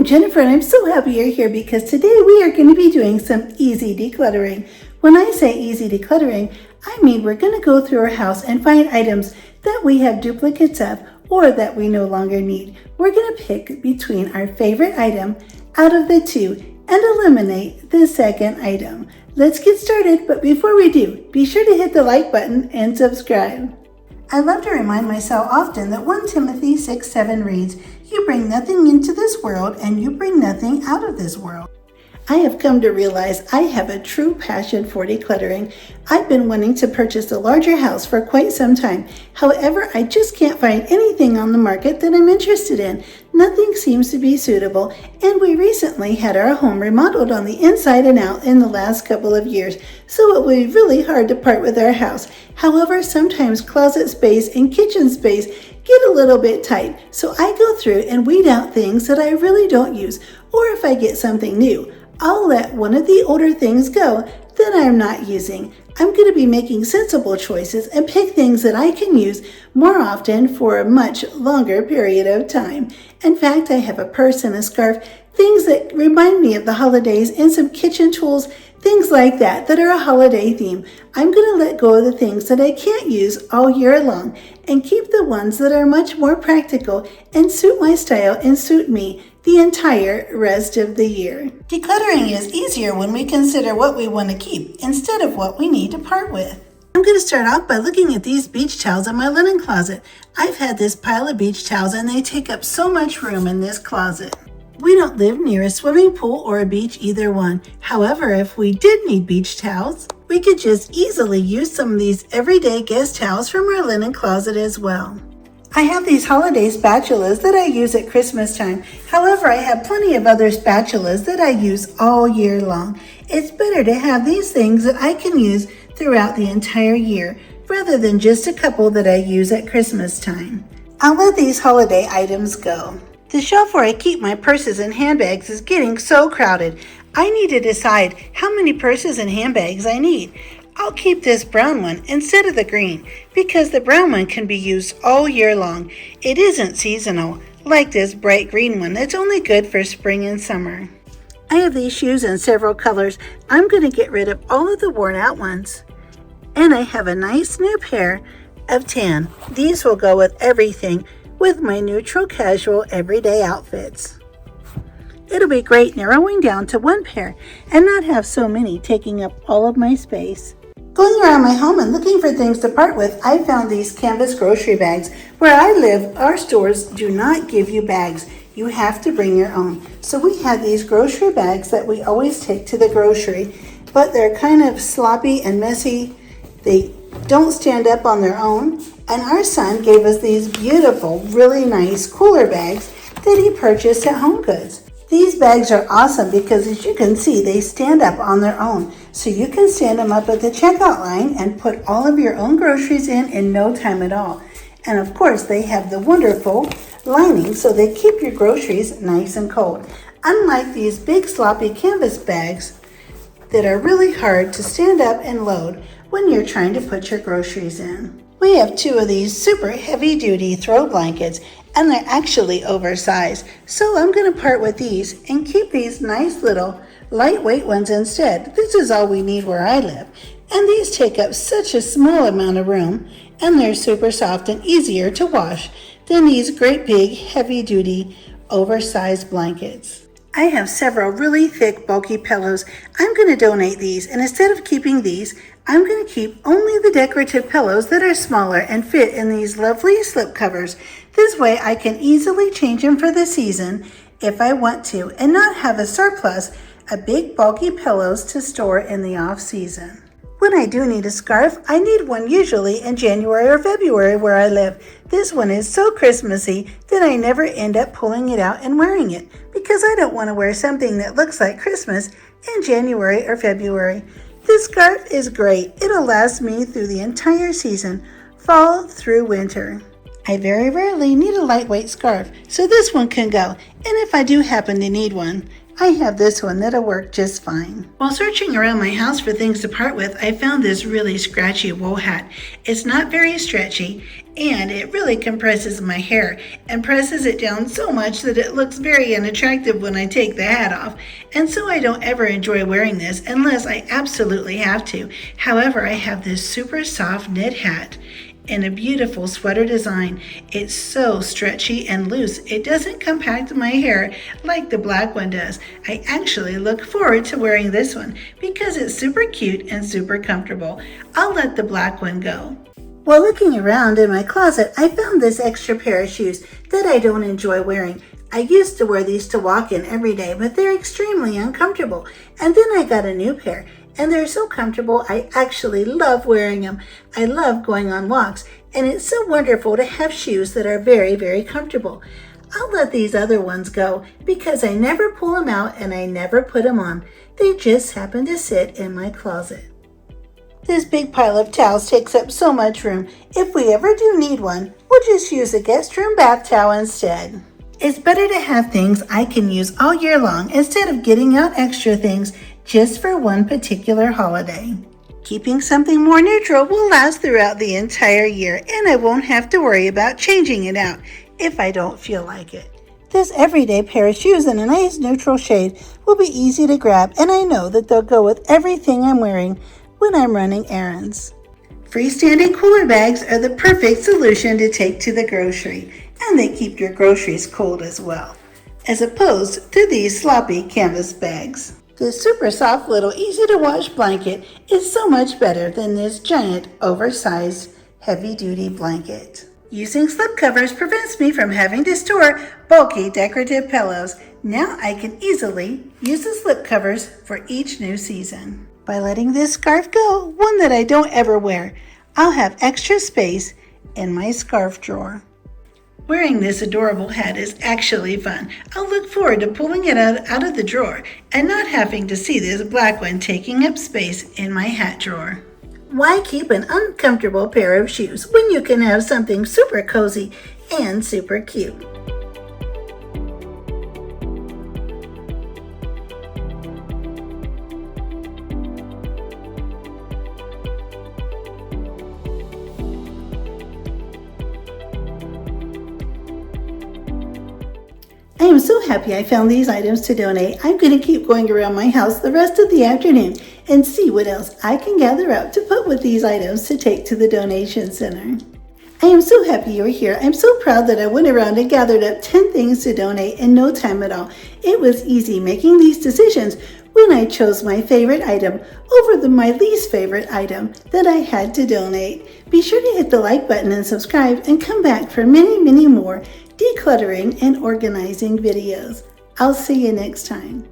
I'm Jennifer and I'm so happy you're here because today we are going to be doing some easy decluttering. When I say easy decluttering, I mean we're going to go through our house and find items that we have duplicates of or that we no longer need. We're going to pick between our favorite item out of the two and eliminate the second item. Let's get started, but before we do, be sure to hit the like button and subscribe. I love to remind myself often that 1 Timothy 6:7 reads, "You bring nothing into this world and you bring nothing out of this world." I have come to realize I have a true passion for decluttering. I've been wanting to purchase a larger house for quite some time. However, I just can't find anything on the market that I'm interested in. Nothing seems to be suitable, and we recently had our home remodeled on the inside and out in the last couple of years, so it would be really hard to part with our house. However, sometimes closet space and kitchen space get a little bit tight, so I go through and weed out things that I really don't use, or if I get something new, I'll let one of the older things go that I'm not using. I'm going to be making sensible choices and pick things that I can use more often for a much longer period of time. In fact, I have a purse and a scarf, things that remind me of the holidays, and some kitchen tools, things like that are a holiday theme. I'm going to let go of the things that I can't use all year long and keep the ones that are much more practical and suit my style and suit me the entire rest of the year. Decluttering is easier when we consider what we want to keep instead of what we need to part with. I'm going to start off by looking at these beach towels in my linen closet. I've had this pile of beach towels and they take up so much room in this closet. We don't live near a swimming pool or a beach, either one. However, if we did need beach towels, we could just easily use some of these everyday guest towels from our linen closet as well. I have these holiday spatulas that I use at Christmas time. However, I have plenty of other spatulas that I use all year long. It's better to have these things that I can use throughout the entire year, rather than just a couple that I use at Christmas time. I'll let these holiday items go. The shelf where I keep my purses and handbags is getting so crowded. I need to decide how many purses and handbags I need. I'll keep this brown one instead of the green because the brown one can be used all year long. It isn't seasonal like this bright green one that's only good for spring and summer. I have these shoes in several colors. I'm going to get rid of all of the worn out ones. And I have a nice new pair of tan. These will go with everything with my neutral casual everyday outfits. It'll be great narrowing down to one pair and not have so many taking up all of my space. Going around my home and looking for things to part with, I found these canvas grocery bags. Where I live, our stores do not give you bags. You have to bring your own. So we have these grocery bags that we always take to the grocery, but they're kind of sloppy and messy. They don't stand up on their own. And our son gave us these beautiful, really nice cooler bags that he purchased at Home Goods. These bags are awesome because, as you can see, they stand up on their own. So you can stand them up at the checkout line and put all of your own groceries in no time at all. And of course, they have the wonderful lining so they keep your groceries nice and cold. Unlike these big sloppy canvas bags that are really hard to stand up and load when you're trying to put your groceries in. We have 2 of these super heavy duty throw blankets, and they're actually oversized. So I'm going to part with these and keep these nice little lightweight ones instead. This is all we need where I live. And these take up such a small amount of room, and they're super soft and easier to wash than these great big heavy duty oversized blankets. I have several really thick bulky pillows. I'm going to donate these, and instead of keeping these, I'm going to keep only the decorative pillows that are smaller and fit in these lovely slip covers. This way I can easily change them for the season if I want to and not have a surplus of big bulky pillows to store in the off season. When I do need a scarf, I need one usually in January or February where I live. This one is so Christmassy that I never end up pulling it out and wearing it because I don't want to wear something that looks like Christmas in January or February. This scarf is great. It'll last me through the entire season, fall through winter. I very rarely need a lightweight scarf, so this one can go. And if I do happen to need one, I have this one that'll work just fine. While searching around my house for things to part with, I found this really scratchy wool hat. It's not very stretchy, and it really compresses my hair and presses it down so much that it looks very unattractive when I take the hat off. And so I don't ever enjoy wearing this unless I absolutely have to. However, I have this super soft knit hat in a beautiful sweater design. It's so stretchy and loose. It doesn't compact my hair like the black one does. I actually look forward to wearing this one because it's super cute and super comfortable. I'll let the black one go. While looking around in my closet, I found this extra pair of shoes that I don't enjoy wearing. I used to wear these to walk in every day, but they're extremely uncomfortable. And then I got a new pair, and they're so comfortable, I actually love wearing them. I love going on walks, and it's so wonderful to have shoes that are very, very comfortable. I'll let these other ones go because I never pull them out and I never put them on. They just happen to sit in my closet. This big pile of towels takes up so much room. If we ever do need one, we'll just use a guest room bath towel instead. It's better to have things I can use all year long instead of getting out extra things just for one particular holiday. Keeping something more neutral will last throughout the entire year, and I won't have to worry about changing it out if I don't feel like it. This everyday pair of shoes in a nice neutral shade will be easy to grab, and I know that they'll go with everything I'm wearing when I'm running errands. Freestanding cooler bags are the perfect solution to take to the grocery, and they keep your groceries cold as well, as opposed to these sloppy canvas bags. This super soft little easy to wash blanket is so much better than this giant oversized heavy duty blanket. Using slipcovers prevents me from having to store bulky decorative pillows. Now I can easily use the slipcovers for each new season. By letting this scarf go, one that I don't ever wear, I'll have extra space in my scarf drawer. Wearing this adorable hat is actually fun. I'll look forward to pulling it out of the drawer and not having to see this black one taking up space in my hat drawer. Why keep an uncomfortable pair of shoes when you can have something super cozy and super cute? I am so happy I found these items to donate. I'm going to keep going around my house the rest of the afternoon and see what else I can gather up to put with these items to take to the donation center. I am so happy you're here. I'm so proud that I went around and gathered up 10 things to donate in no time at all. It was easy making these decisions when I chose my favorite item over my least favorite item that I had to donate. Be sure to hit the like button and subscribe and come back for many, many more decluttering and organizing videos. I'll see you next time.